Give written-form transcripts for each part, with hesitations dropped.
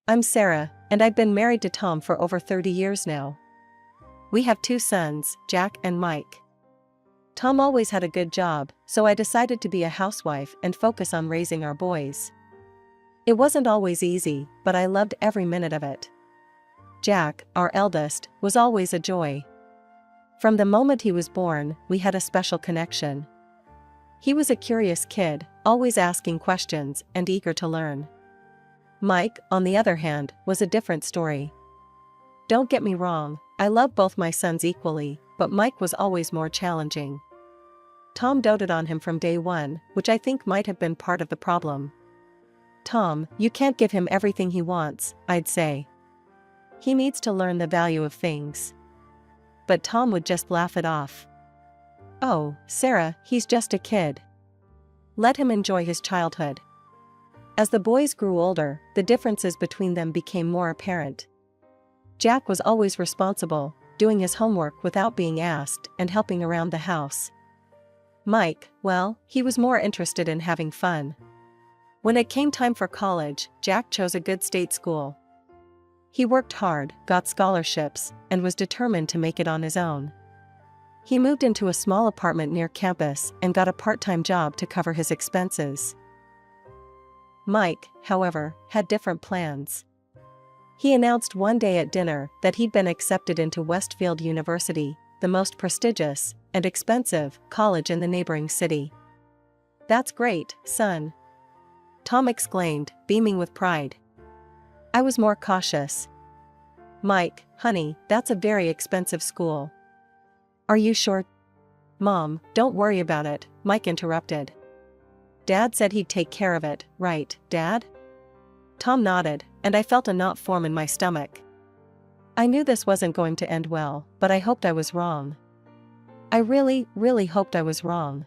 I'm Sarah, and I've been married to Tom for over 30 years now. We have 2 sons, Jack and Mike. Tom always had a good job, so I decided to be a housewife and focus on raising our boys. It wasn't always easy, but I loved every minute of it. Jack, our eldest, was always a joy. From the moment he was born, we had a special connection. He was a curious kid, always asking questions and eager to learn. Mike, on the other hand, was a different story. Don't get me wrong, I love both my sons equally, but Mike was always more challenging. Tom doted on him from day one, which I think might have been part of the problem. Tom, you can't give him everything he wants, I'd say. He needs to learn the value of things. But Tom would just laugh it off. Oh, Sarah, he's just a kid. Let him enjoy his childhood. As the boys grew older, the differences between them became more apparent. Jack was always responsible, doing his homework without being asked and helping around the house. Mike, well, he was more interested in having fun. When it came time for college, Jack chose a good state school. He worked hard, got scholarships, and was determined to make it on his own. He moved into a small apartment near campus and got a part-time job to cover his expenses. Mike, however, had different plans. He announced one day at dinner that he'd been accepted into Westfield University, the most prestigious and expensive college in the neighboring city. "That's great, son," Tom exclaimed, beaming with pride. I was more cautious. "Mike, honey, that's a very expensive school." "Are you sure?" "Mom, don't worry about it," Mike interrupted. "Dad said he'd take care of it, right, Dad?" Tom nodded, and I felt a knot form in my stomach. I knew this wasn't going to end well, but I hoped I was wrong. I really, really hoped I was wrong.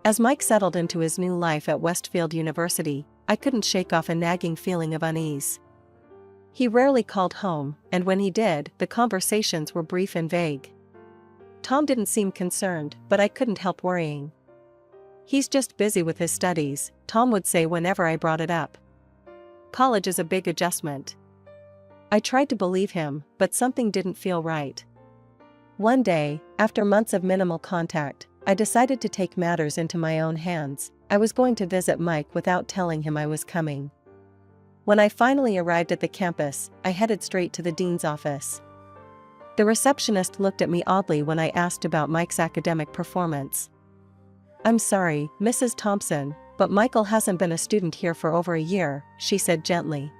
As Mike settled into his new life at Westfield University, I couldn't shake off a nagging feeling of unease. He rarely called home, and when he did, the conversations were brief and vague. Tom didn't seem concerned, but I couldn't help worrying. "He's just busy with his studies," Tom would say whenever I brought it up. "College is a big adjustment." I tried to believe him, but something didn't feel right. One day, after months of minimal contact, I decided to take matters into my own hands. I was going to visit Mike without telling him I was coming. When I finally arrived at the campus, I headed straight to the dean's office. The receptionist looked at me oddly when I asked about Mike's academic performance. "I'm sorry, Mrs. Thompson, but Michael hasn't been a student here for over a year," she said gently.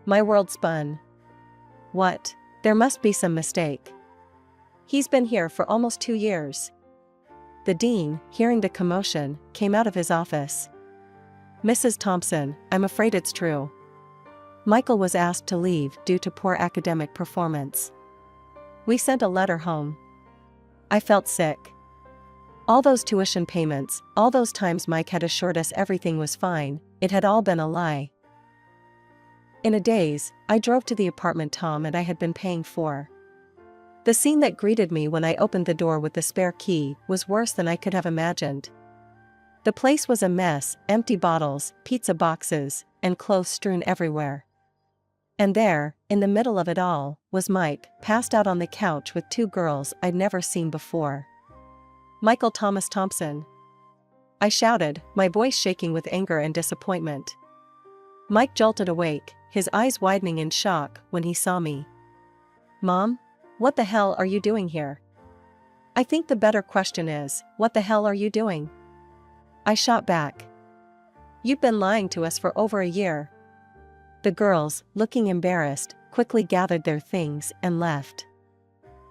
My world spun. What? There must be some mistake. "He's been here for almost 2 years." The dean, hearing the commotion, came out of his office. "Mrs. Thompson, I'm afraid it's true. Michael was asked to leave due to poor academic performance. We sent a letter home." I felt sick. All those tuition payments, all those times Mike had assured us everything was fine, it had all been a lie. In a daze, I drove to the apartment Tom and I had been paying for. The scene that greeted me when I opened the door with the spare key was worse than I could have imagined. The place was a mess, empty bottles, pizza boxes, and clothes strewn everywhere. And there, in the middle of it all, was Mike, passed out on the couch with 2 girls I'd never seen before. "Michael Thomas Thompson!" I shouted, my voice shaking with anger and disappointment. Mike jolted awake, his eyes widening in shock when he saw me. "Mom? What the hell are you doing here?" "I think the better question is, what the hell are you doing?" I shot back. "You've been lying to us for over a year." The girls, looking embarrassed, quickly gathered their things and left.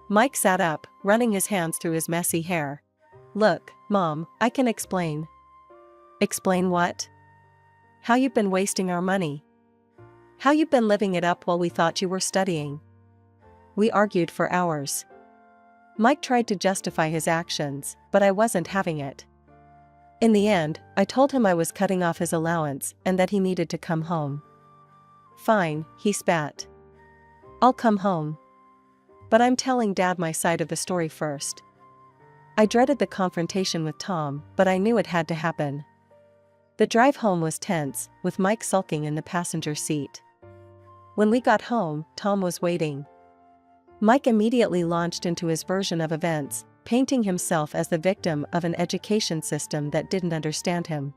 Mike sat up, running his hands through his messy hair. "Look, Mom, I can explain." "Explain what?" "How you've been wasting our money. How you've been living it up while we thought you were studying." We argued for hours. Mike tried to justify his actions, but I wasn't having it. In the end, I told him I was cutting off his allowance and that he needed to come home. "Fine," he spat. "I'll come home. But I'm telling Dad my side of the story first." I dreaded the confrontation with Tom, but I knew it had to happen. The drive home was tense, with Mike sulking in the passenger seat. When we got home, Tom was waiting. Mike immediately launched into his version of events, painting himself as the victim of an education system that didn't understand him.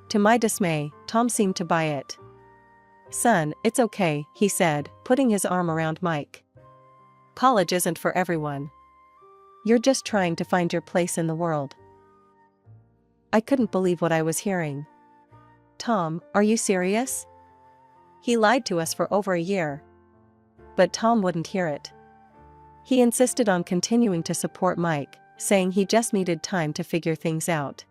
To my dismay, Tom seemed to buy it. "Son, it's okay," he said, putting his arm around Mike. "College isn't for everyone. You're just trying to find your place in the world." I couldn't believe what I was hearing. "Tom, are you serious? He lied to us for over a year." But Tom wouldn't hear it. He insisted on continuing to support Mike, saying he just needed time to figure things out.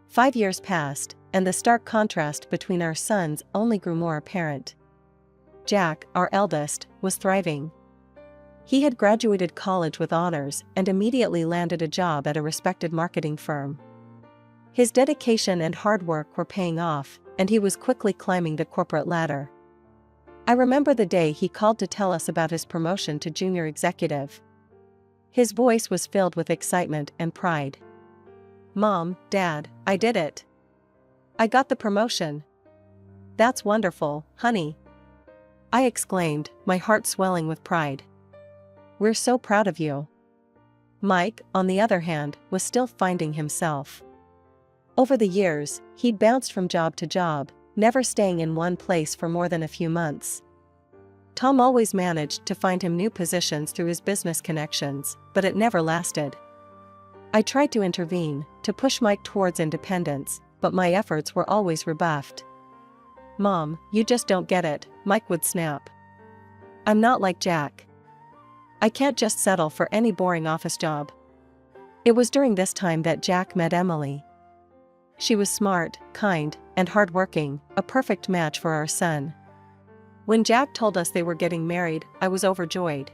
5 years passed, and the stark contrast between our sons only grew more apparent. Jack, our eldest, was thriving. He had graduated college with honors and immediately landed a job at a respected marketing firm. His dedication and hard work were paying off, and he was quickly climbing the corporate ladder. I remember the day he called to tell us about his promotion to junior executive. His voice was filled with excitement and pride. "Mom, Dad, I did it. I got the promotion." "That's wonderful, honey," I exclaimed, my heart swelling with pride. "We're so proud of you." Mike, on the other hand, was still finding himself. Over the years, he'd bounced from job to job, never staying in one place for more than a few months. Tom always managed to find him new positions through his business connections, but it never lasted. I tried to intervene, to push Mike towards independence, but my efforts were always rebuffed. "Mom, you just don't get it," Mike would snap. "I'm not like Jack. I can't just settle for any boring office job." It was during this time that Jack met Emily. She was smart, kind, and hardworking, a perfect match for our son. When Jack told us they were getting married, I was overjoyed.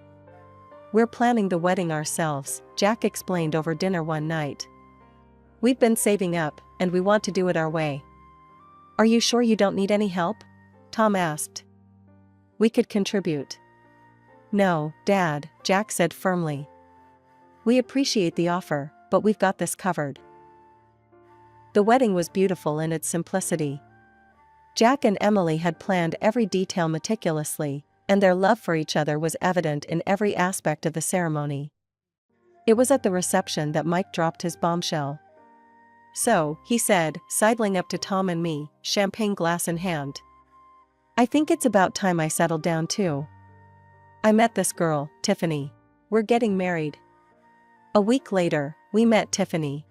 "We're planning the wedding ourselves," Jack explained over dinner one night. "We've been saving up, and we want to do it our way." "Are you sure you don't need any help?" Tom asked. "We could contribute." "No, Dad," Jack said firmly. "We appreciate the offer, but we've got this covered." The wedding was beautiful in its simplicity. Jack and Emily had planned every detail meticulously, and their love for each other was evident in every aspect of the ceremony. It was at the reception that Mike dropped his bombshell. "So," he said, sidling up to Tom and me, champagne glass in hand, "I think it's about time I settled down too. I met this girl, Tiffany. We're getting married." A week later, we met Tiffany.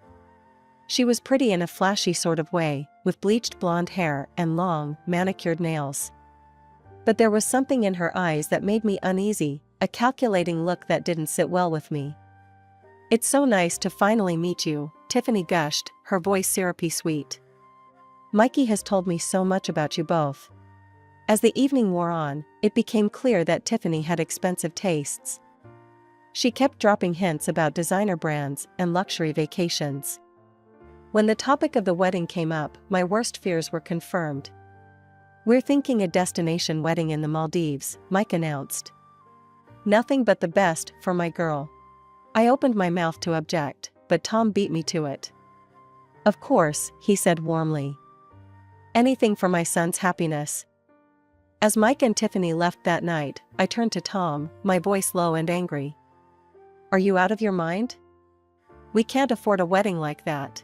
She was pretty in a flashy sort of way, with bleached blonde hair and long, manicured nails. But there was something in her eyes that made me uneasy, a calculating look that didn't sit well with me. "It's so nice to finally meet you," Tiffany gushed, her voice syrupy sweet. "Mikey has told me so much about you both." As the evening wore on, it became clear that Tiffany had expensive tastes. She kept dropping hints about designer brands and luxury vacations. When the topic of the wedding came up, my worst fears were confirmed. "We're thinking a destination wedding in the Maldives," Mike announced. "Nothing but the best for my girl." I opened my mouth to object, but Tom beat me to it. "Of course," he said warmly. "Anything for my son's happiness." As Mike and Tiffany left that night, I turned to Tom, my voice low and angry. "Are you out of your mind? We can't afford a wedding like that."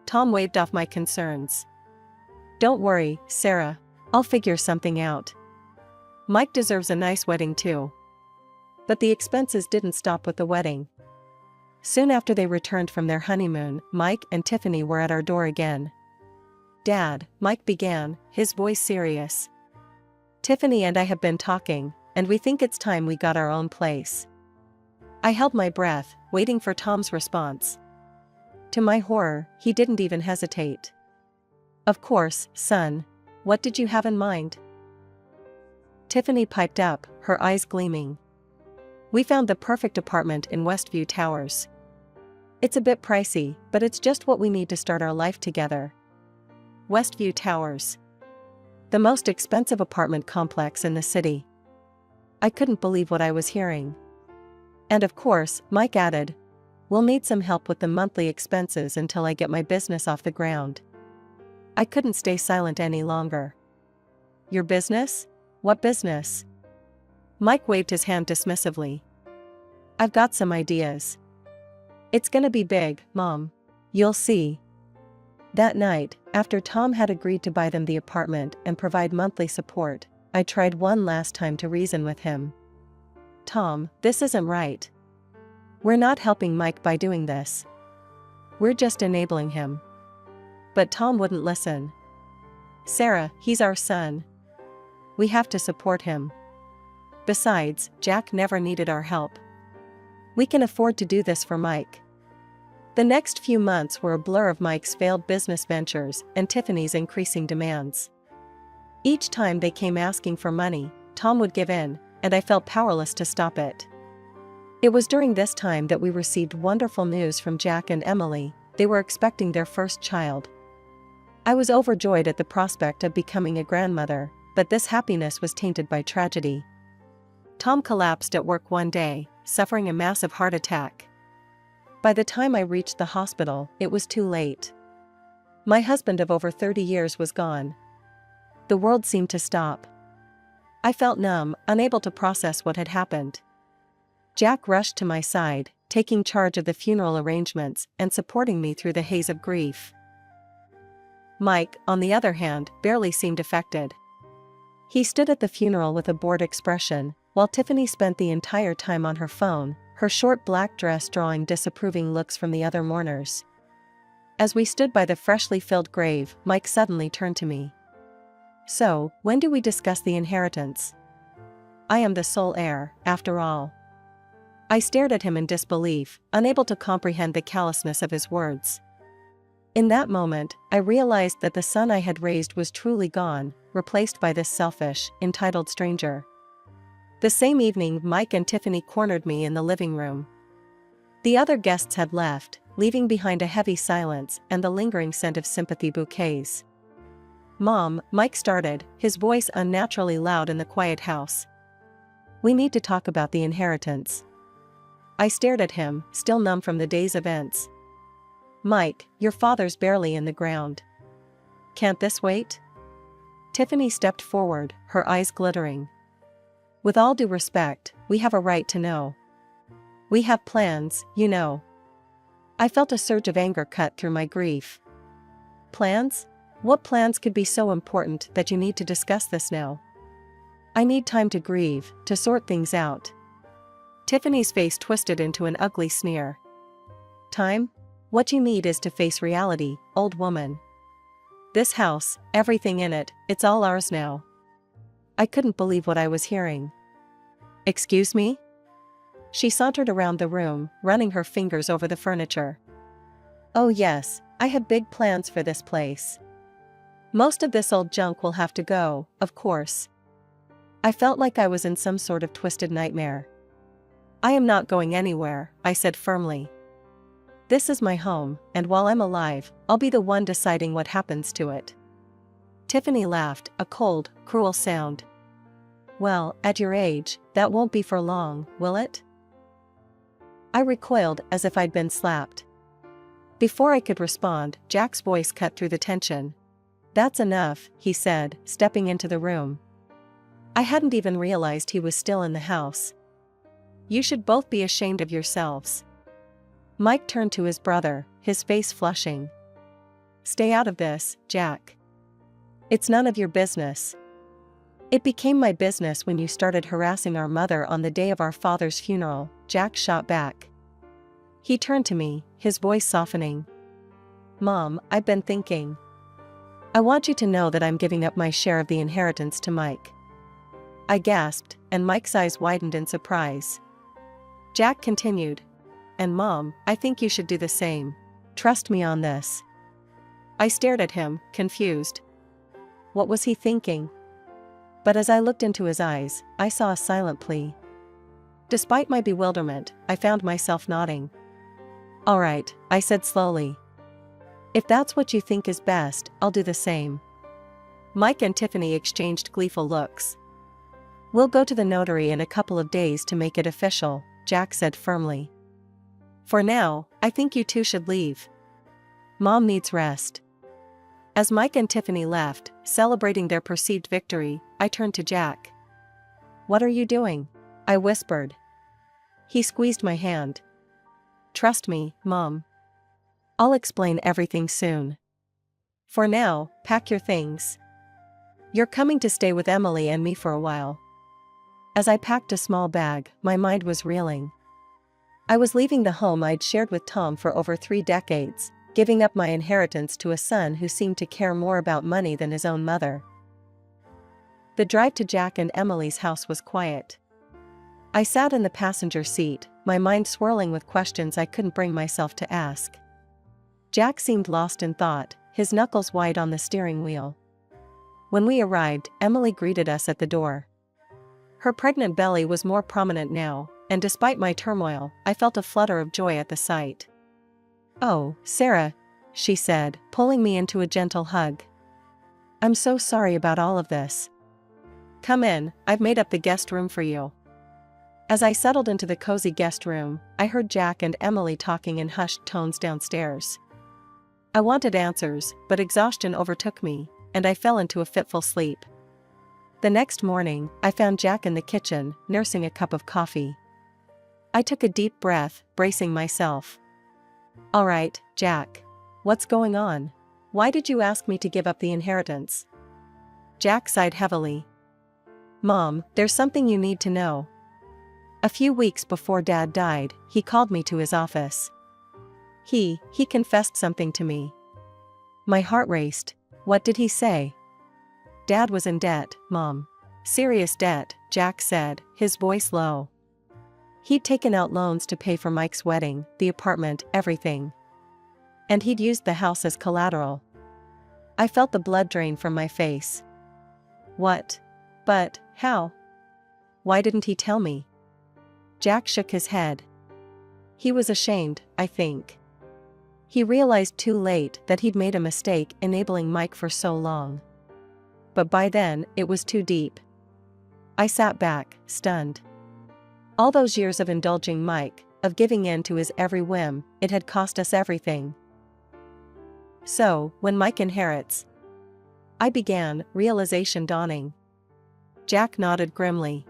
Tom waved off my concerns. "Don't worry, Sarah. I'll figure something out. Mike deserves a nice wedding too." But the expenses didn't stop with the wedding. Soon after they returned from their honeymoon, Mike and Tiffany were at our door again. "Dad," Mike began, his voice serious. "Tiffany and I have been talking, and we think it's time we got our own place." I held my breath, waiting for Tom's response. To my horror, he didn't even hesitate. "Of course, son. What did you have in mind?" Tiffany piped up, her eyes gleaming. "We found the perfect apartment in Westview Towers. It's a bit pricey, but it's just what we need to start our life together." Westview Towers. The most expensive apartment complex in the city. I couldn't believe what I was hearing. "And of course," Mike added, "we'll need some help with the monthly expenses until I get my business off the ground." I couldn't stay silent any longer. "Your business?" What business? Mike waved his hand dismissively. I've got some ideas. It's gonna be big, Mom. You'll see. That night, after Tom had agreed to buy them the apartment and provide monthly support, I tried one last time to reason with him. Tom, this isn't right. We're not helping Mike by doing this. We're just enabling him. But Tom wouldn't listen. Sarah, he's our son. We have to support him. Besides, Jack never needed our help. We can afford to do this for Mike. The next few months were a blur of Mike's failed business ventures and Tiffany's increasing demands. Each time they came asking for money, Tom would give in, and I felt powerless to stop it. It was during this time that we received wonderful news from Jack and Emily. They were expecting their first child. I was overjoyed at the prospect of becoming a grandmother, but this happiness was tainted by tragedy. Tom collapsed at work one day, suffering a massive heart attack. By the time I reached the hospital, it was too late. My husband of over 30 years was gone. The world seemed to stop. I felt numb, unable to process what had happened. Jack rushed to my side, taking charge of the funeral arrangements and supporting me through the haze of grief. Mike, on the other hand, barely seemed affected. He stood at the funeral with a bored expression, while Tiffany spent the entire time on her phone, her short black dress drawing disapproving looks from the other mourners. As we stood by the freshly filled grave, Mike suddenly turned to me. So, when do we discuss the inheritance? I am the sole heir, after all. I stared at him in disbelief, unable to comprehend the callousness of his words. In that moment, I realized that the son I had raised was truly gone, replaced by this selfish, entitled stranger. The same evening, Mike and Tiffany cornered me in the living room. The other guests had left, leaving behind a heavy silence and the lingering scent of sympathy bouquets. Mom, Mike started, his voice unnaturally loud in the quiet house. We need to talk about the inheritance. I stared at him, still numb from the day's events. Mike, your father's barely in the ground. Can't this wait? Tiffany stepped forward, her eyes glittering. With all due respect, we have a right to know. We have plans, you know. I felt a surge of anger cut through my grief. Plans? What plans could be so important that you need to discuss this now? I need time to grieve, to sort things out. Tiffany's face twisted into an ugly sneer. Time? What you need is to face reality, old woman. This house, everything in it, it's all ours now. I couldn't believe what I was hearing. Excuse me? She sauntered around the room, running her fingers over the furniture. Oh yes, I had big plans for this place. Most of this old junk will have to go, of course. I felt like I was in some sort of twisted nightmare. I am not going anywhere, I said firmly. This is my home, and while I'm alive, I'll be the one deciding what happens to it. Tiffany laughed, a cold, cruel sound. Well, at your age, that won't be for long, will it? I recoiled as if I'd been slapped. Before I could respond, Jack's voice cut through the tension. That's enough, he said, stepping into the room. I hadn't even realized he was still in the house. You should both be ashamed of yourselves. Mike turned to his brother, his face flushing. Stay out of this, Jack. It's none of your business. It became my business when you started harassing our mother on the day of our father's funeral, Jack shot back. He turned to me, his voice softening. Mom, I've been thinking. I want you to know that I'm giving up my share of the inheritance to Mike. I gasped, and Mike's eyes widened in surprise. Jack continued. And Mom, I think you should do the same. Trust me on this. I stared at him, confused. What was he thinking? But as I looked into his eyes, I saw a silent plea. Despite my bewilderment, I found myself nodding. All right, I said slowly. If that's what you think is best, I'll do the same. Mike and Tiffany exchanged gleeful looks. We'll go to the notary in a couple of days to make it official, Jack said firmly. For now, I think you two should leave. Mom needs rest. As Mike and Tiffany left, celebrating their perceived victory, I turned to Jack. "What are you doing?" I whispered. He squeezed my hand. "Trust me, Mom. I'll explain everything soon. For now, pack your things. You're coming to stay with Emily and me for a while." As I packed a small bag, my mind was reeling. I was leaving the home I'd shared with Tom for over 3 decades, giving up my inheritance to a son who seemed to care more about money than his own mother. The drive to Jack and Emily's house was quiet. I sat in the passenger seat, my mind swirling with questions I couldn't bring myself to ask. Jack seemed lost in thought, his knuckles wide on the steering wheel. When we arrived, Emily greeted us at the door. Her pregnant belly was more prominent now, and despite my turmoil, I felt a flutter of joy at the sight. "Oh, Sarah," she said, pulling me into a gentle hug. "I'm so sorry about all of this. Come in, I've made up the guest room for you." As I settled into the cozy guest room, I heard Jack and Emily talking in hushed tones downstairs. I wanted answers, but exhaustion overtook me, and I fell into a fitful sleep. The next morning, I found Jack in the kitchen, nursing a cup of coffee. I took a deep breath, bracing myself. "All right, Jack. What's going on? Why did you ask me to give up the inheritance?" Jack sighed heavily. "Mom, there's something you need to know. A few weeks before Dad died, he called me to his office. He confessed something to me." My heart raced. "What did he say?" "Dad was in debt, Mom. Serious debt," Jack said, his voice low. "He'd taken out loans to pay for Mike's wedding, the apartment, everything. And he'd used the house as collateral." I felt the blood drain from my face. "What? But, how? Why didn't he tell me?" Jack shook his head. "He was ashamed, I think. He realized too late that he'd made a mistake enabling Mike for so long. But by then, it was too deep." I sat back, stunned. All those years of indulging Mike, of giving in to his every whim, it had cost us everything. "So, when Mike inherits?" I began, realization dawning. Jack nodded grimly.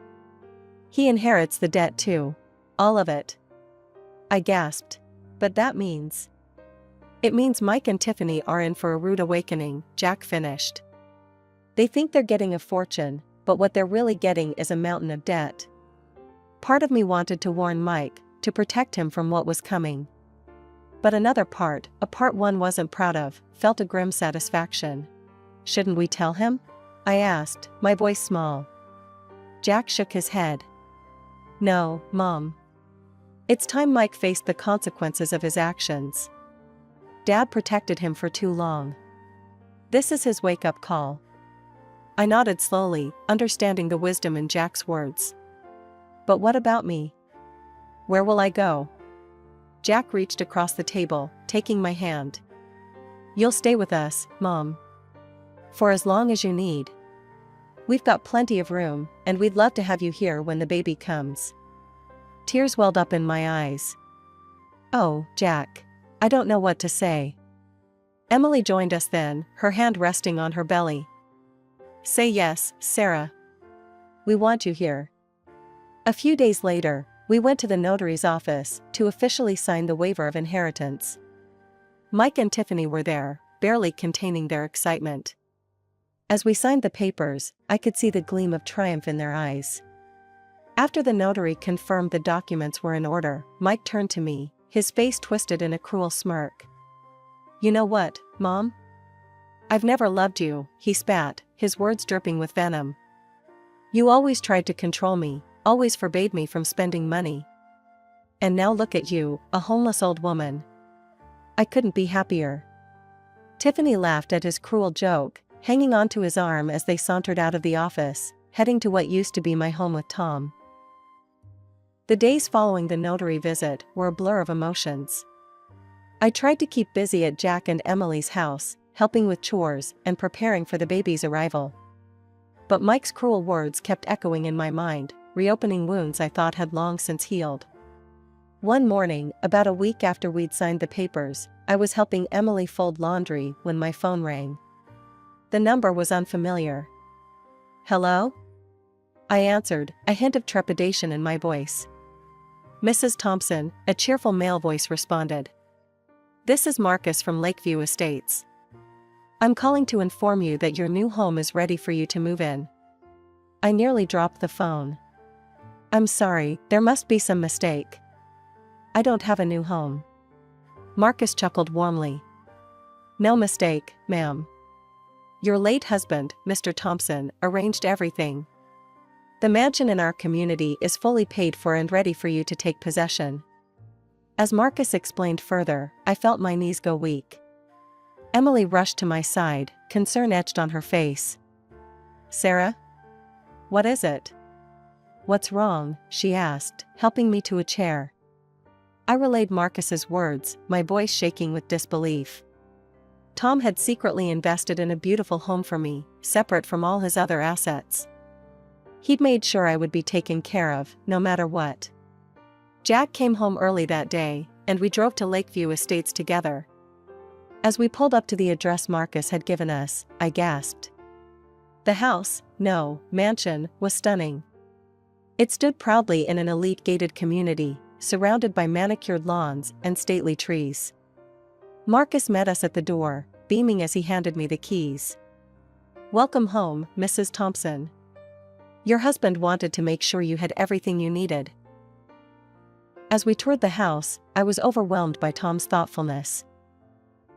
"He inherits the debt too. All of it." I gasped. "But that means—" "It means Mike and Tiffany are in for a rude awakening," Jack finished. "They think they're getting a fortune, but what they're really getting is a mountain of debt." Part of me wanted to warn Mike, to protect him from what was coming. But another part, a part one wasn't proud of, felt a grim satisfaction. "Shouldn't we tell him?" I asked, my voice small. Jack shook his head. "No, Mom. It's time Mike faced the consequences of his actions. Dad protected him for too long. This is his wake-up call." I nodded slowly, understanding the wisdom in Jack's words. "But what about me? Where will I go?" Jack reached across the table, taking my hand. "You'll stay with us, Mom. For as long as you need. We've got plenty of room, and we'd love to have you here when the baby comes." Tears welled up in my eyes. "Oh, Jack. I don't know what to say." Emily joined us then, her hand resting on her belly. "Say yes, Sarah. We want you here." A few days later, we went to the notary's office to officially sign the waiver of inheritance. Mike and Tiffany were there, barely containing their excitement. As we signed the papers, I could see the gleam of triumph in their eyes. After the notary confirmed the documents were in order, Mike turned to me, his face twisted in a cruel smirk. "You know what, Mom? I've never loved you," he spat, his words dripping with venom. "You always tried to control me, always forbade me from spending money. And now look at you, a homeless old woman. I couldn't be happier." Tiffany laughed at his cruel joke, hanging onto his arm as they sauntered out of the office, heading to what used to be my home with Tom. The days following the notary visit were a blur of emotions. I tried to keep busy at Jack and Emily's house, helping with chores and preparing for the baby's arrival. But Mike's cruel words kept echoing in my mind, reopening wounds I thought had long since healed. One morning, about a week after we'd signed the papers, I was helping Emily fold laundry when my phone rang. The number was unfamiliar. Hello? I answered, a hint of trepidation in my voice. Mrs. Thompson, a cheerful male voice responded. This is Marcus from Lakeview Estates. I'm calling to inform you that your new home is ready for you to move in. I nearly dropped the phone. I'm sorry, there must be some mistake. I don't have a new home. Marcus chuckled warmly. No mistake, ma'am. Your late husband, Mr. Thompson, arranged everything. The mansion in our community is fully paid for and ready for you to take possession. As Marcus explained further, I felt my knees go weak. Emily rushed to my side, concern etched on her face. Sarah? What is it? What's wrong? She asked, helping me to a chair. I relayed Marcus's words, my voice shaking with disbelief. Tom had secretly invested in a beautiful home for me, separate from all his other assets. He'd made sure I would be taken care of, no matter what. Jack came home early that day, and we drove to Lakeview Estates together. As we pulled up to the address Marcus had given us, I gasped. The house, no, mansion, was stunning. It stood proudly in an elite gated community, surrounded by manicured lawns and stately trees. Marcus met us at the door, beaming as he handed me the keys. Welcome home, Mrs. Thompson. Your husband wanted to make sure you had everything you needed. As we toured the house, I was overwhelmed by Tom's thoughtfulness.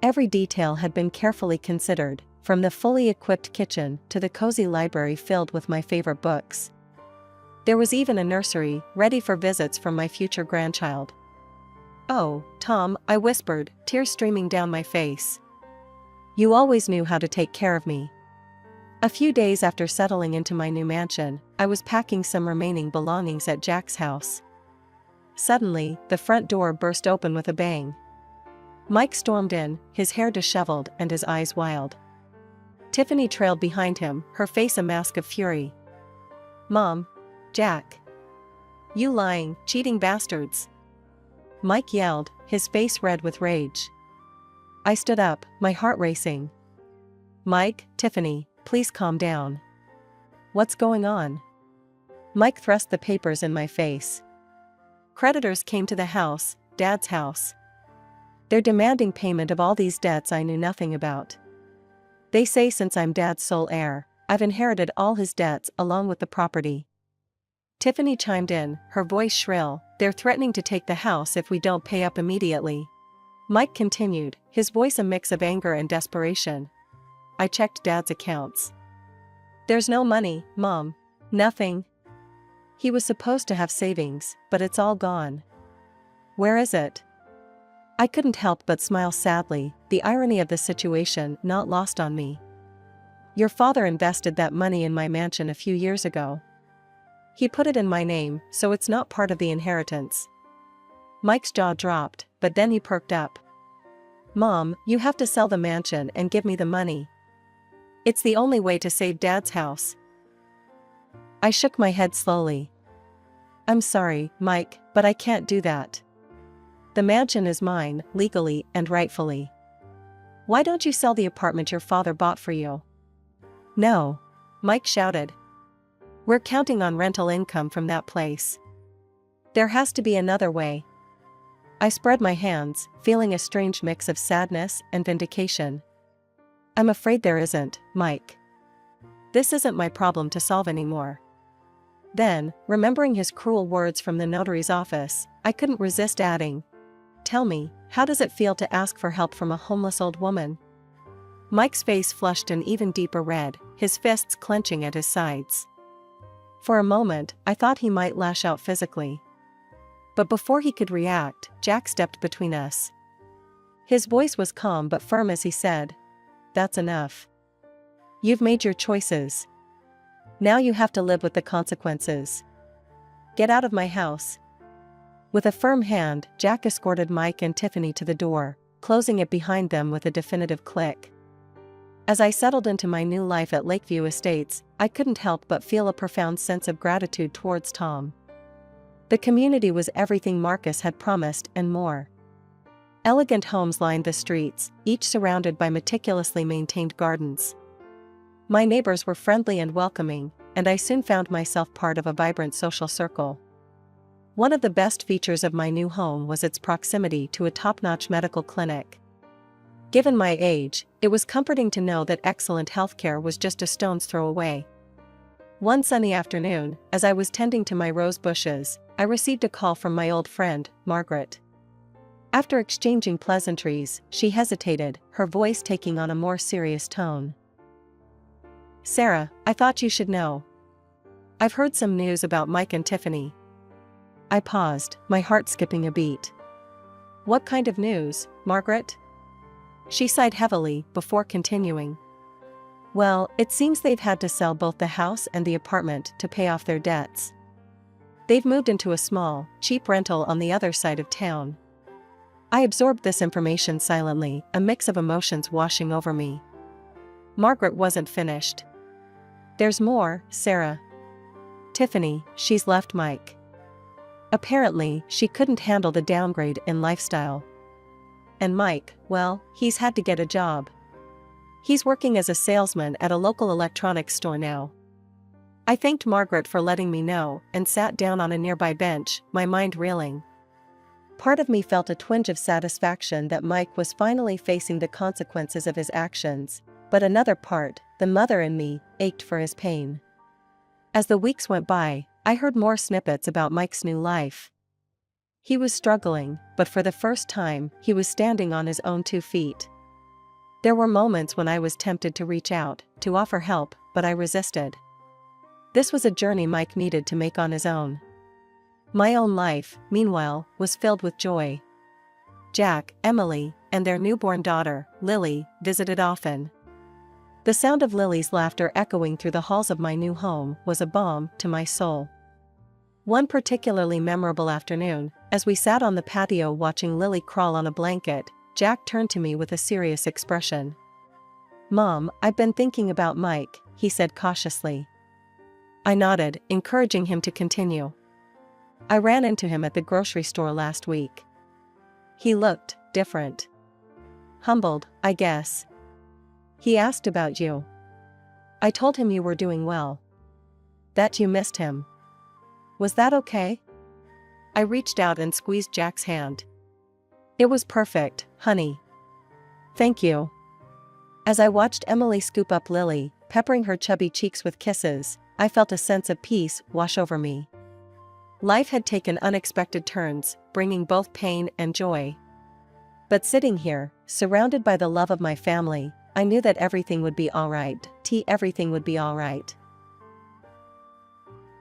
Every detail had been carefully considered, from the fully equipped kitchen to the cozy library filled with my favorite books. There was even a nursery, ready for visits from my future grandchild. Oh, Tom, I whispered, tears streaming down my face. You always knew how to take care of me. A few days after settling into my new mansion, I was packing some remaining belongings at Jack's house. Suddenly, the front door burst open with a bang. Mike stormed in, his hair disheveled and his eyes wild. Tiffany trailed behind him, her face a mask of fury. Mom. Jack. You lying, cheating bastards. Mike yelled, his face red with rage. I stood up, my heart racing. Mike, Tiffany, please calm down. What's going on? Mike thrust the papers in my face. Creditors came to the house, Dad's house. They're demanding payment of all these debts I knew nothing about. They say since I'm Dad's sole heir, I've inherited all his debts along with the property. Tiffany chimed in, her voice shrill, they're threatening to take the house if we don't pay up immediately. Mike continued, his voice a mix of anger and desperation. I checked Dad's accounts. There's no money, Mom. Nothing. He was supposed to have savings, but it's all gone. Where is it? I couldn't help but smile sadly, the irony of the situation not lost on me. Your father invested that money in my mansion a few years ago. He put it in my name, so it's not part of the inheritance. Mike's jaw dropped, but then he perked up. Mom, you have to sell the mansion and give me the money. It's the only way to save Dad's house. I shook my head slowly. I'm sorry, Mike, but I can't do that. The mansion is mine, legally and rightfully. Why don't you sell the apartment your father bought for you? No. Mike shouted. We're counting on rental income from that place. There has to be another way. I spread my hands, feeling a strange mix of sadness and vindication. I'm afraid there isn't, Mike. This isn't my problem to solve anymore. Then, remembering his cruel words from the notary's office, I couldn't resist adding, tell me, how does it feel to ask for help from a homeless old woman? Mike's face flushed an even deeper red, his fists clenching at his sides. For a moment, I thought he might lash out physically. But before he could react, Jack stepped between us. His voice was calm but firm as he said, that's enough. You've made your choices. Now you have to live with the consequences. Get out of my house. With a firm hand, Jack escorted Mike and Tiffany to the door, closing it behind them with a definitive click. As I settled into my new life at Lakeview Estates, I couldn't help but feel a profound sense of gratitude towards Tom. The community was everything Marcus had promised and more. Elegant homes lined the streets, each surrounded by meticulously maintained gardens. My neighbors were friendly and welcoming, and I soon found myself part of a vibrant social circle. One of the best features of my new home was its proximity to a top-notch medical clinic. Given my age, it was comforting to know that excellent healthcare was just a stone's throw away. One sunny afternoon, as I was tending to my rose bushes, I received a call from my old friend, Margaret. After exchanging pleasantries, she hesitated, her voice taking on a more serious tone. "Sarah, I thought you should know. I've heard some news about Mike and Tiffany." I paused, my heart skipping a beat. "What kind of news, Margaret?" She sighed heavily, before continuing. "Well, it seems they've had to sell both the house and the apartment to pay off their debts. They've moved into a small, cheap rental on the other side of town." I absorbed this information silently, a mix of emotions washing over me. Margaret wasn't finished. "There's more, Sarah. Tiffany, she's left Mike. Apparently, she couldn't handle the downgrade in lifestyle. And Mike, well, he's had to get a job. He's working as a salesman at a local electronics store now." I thanked Margaret for letting me know, and sat down on a nearby bench, my mind reeling. Part of me felt a twinge of satisfaction that Mike was finally facing the consequences of his actions, but another part, the mother in me, ached for his pain. As the weeks went by, I heard more snippets about Mike's new life. He was struggling, but for the first time, he was standing on his own 2 feet. There were moments when I was tempted to reach out, to offer help, but I resisted. This was a journey Mike needed to make on his own. My own life, meanwhile, was filled with joy. Jack, Emily, and their newborn daughter, Lily, visited often. The sound of Lily's laughter echoing through the halls of my new home was a balm to my soul. One particularly memorable afternoon, as we sat on the patio watching Lily crawl on a blanket, Jack turned to me with a serious expression. "Mom, I've been thinking about Mike," he said cautiously. I nodded, encouraging him to continue. "I ran into him at the grocery store last week. He looked different. Humbled, I guess. He asked about you. I told him you were doing well. That you missed him. Was that okay?" I reached out and squeezed Jack's hand. "It was perfect, honey. Thank you." As I watched Emily scoop up Lily, peppering her chubby cheeks with kisses, I felt a sense of peace wash over me. Life had taken unexpected turns, bringing both pain and joy. But sitting here, surrounded by the love of my family, I knew that everything would be all right. Everything would be all right.